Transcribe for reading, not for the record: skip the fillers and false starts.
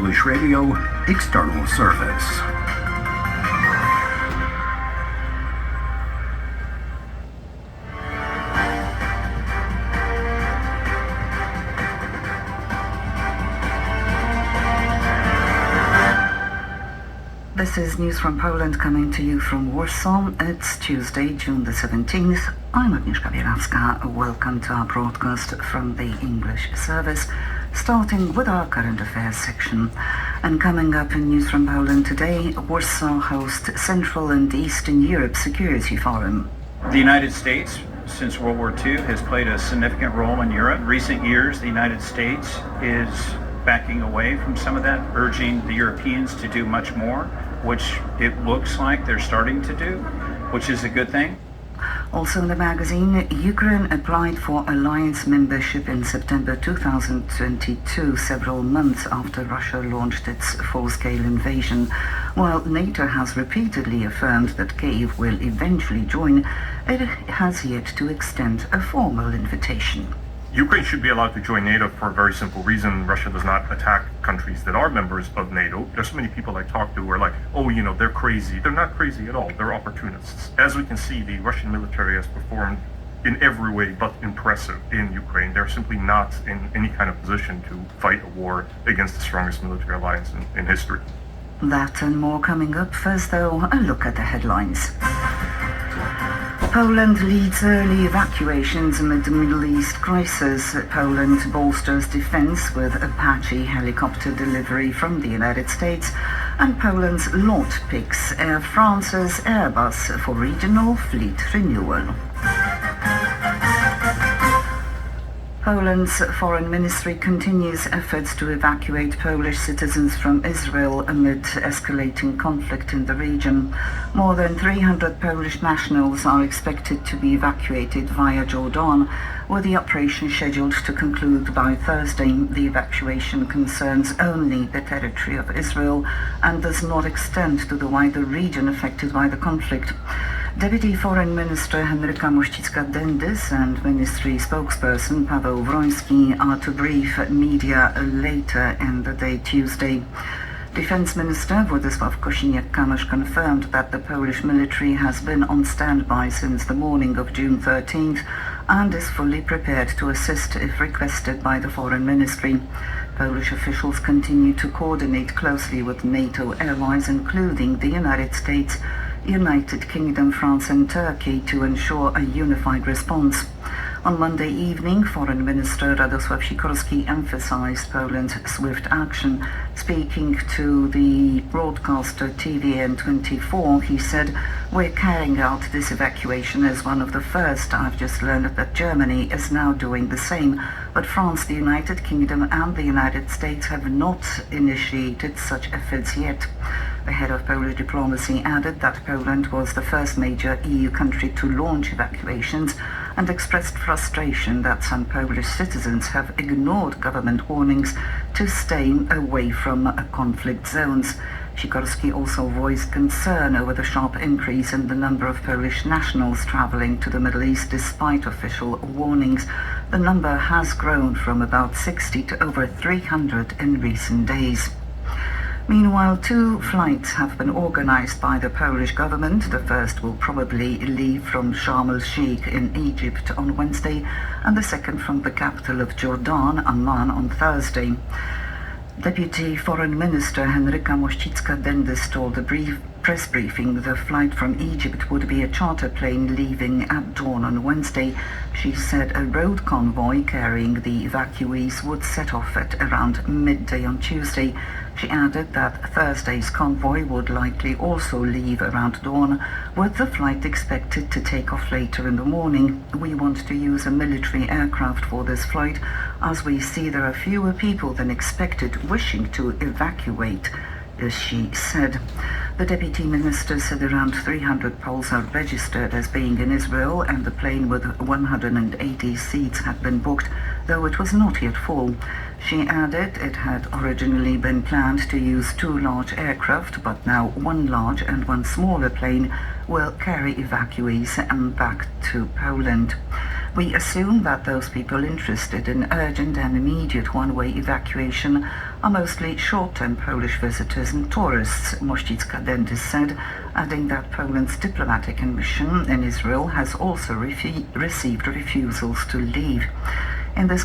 Polish Radio External Service. This is News from Poland coming to you from Warsaw. It's Tuesday, June the 17th. I'm Agnieszka Bierawska. Welcome to our broadcast from the English service, starting with our current affairs section. And coming up in News from Poland today, Warsaw hosts Central and Eastern Europe Security Forum. The United States, since World War II, has played a significant role in Europe. In recent years, the United States is backing away from some of that, urging the Europeans to do much more, which it looks like they're starting to do, which is a good thing. Also in the magazine, Ukraine applied for alliance membership in September 2022, several months after Russia launched its full-scale invasion. While NATO has repeatedly affirmed that Kyiv will eventually join, it has yet to extend a formal invitation. Ukraine should be allowed to join NATO for a very simple reason. Russia does not attack countries that are members of NATO. There's so many people I talk to who are like, oh, you know, they're crazy. They're not crazy at all. They're opportunists. As we can see, the Russian military has performed in every way but impressive in Ukraine. They're simply not in any kind of position to fight a war against the strongest military alliance in history. That and more coming up. First, though, a look at the headlines. Poland leads early evacuations amid the Middle East crisis. Poland bolsters defense with Apache helicopter delivery from the United States. And Poland's lot picks Air France's Airbus for regional fleet renewal. Poland's foreign ministry continues efforts to evacuate Polish citizens from Israel amid escalating conflict in the region. More than 300 Polish nationals are expected to be evacuated via Jordan, with the operation scheduled to conclude by Thursday. The evacuation concerns only the territory of Israel and does not extend to the wider region affected by the conflict. Deputy Foreign Minister Henryka Mościcka-Dendys and Ministry spokesperson Paweł Wroński are to brief media later in the day Tuesday. Defense Minister Władysław Kosiniak-Kamysz confirmed that the Polish military has been on standby since the morning of June 13th and is fully prepared to assist if requested by the Foreign Ministry. Polish officials continue to coordinate closely with NATO allies, including the United States, United Kingdom, France and Turkey, to ensure a unified response. On Monday evening, Foreign Minister Radosław Sikorski emphasized Poland's swift action. Speaking to the broadcaster TVN24, he said, "We're carrying out this evacuation as one of the first. I've just learned that Germany is now doing the same, but France, the United Kingdom and the United States have not initiated such efforts yet." The head of Polish diplomacy added that Poland was the first major EU country to launch evacuations and expressed frustration that some Polish citizens have ignored government warnings to stay away from conflict zones. Sikorski also voiced concern over the sharp increase in the number of Polish nationals traveling to the Middle East despite official warnings. The number has grown from about 60 to over 300 in recent days. Meanwhile, 2 flights have been organized by the Polish government. The first will probably leave from Sharm el-Sheikh in Egypt on Wednesday, and the second from the capital of Jordan, Amman, on Thursday. Deputy Foreign Minister Henryka Mościcka-Dendys told a press briefing the flight from Egypt would be a charter plane leaving at dawn on Wednesday. She said a road convoy carrying the evacuees would set off at around midday on Tuesday. She added that Thursday's convoy would likely also leave around dawn, with the flight expected to take off later in the morning. "We want to use a military aircraft for this flight, as we see there are fewer people than expected wishing to evacuate," she said. The deputy minister said around 300 Poles are registered as being in Israel, and the plane with 180 seats had been booked, though it was not yet full. She added it had originally been planned to use 2 large aircraft, but now 1 large and 1 smaller plane will carry evacuees back to Poland. We assume that those people interested in urgent and immediate one-way evacuation are mostly short-term Polish visitors and tourists, Mościcka-Dentys said, adding that Poland's diplomatic mission in Israel has also received refusals to leave. In this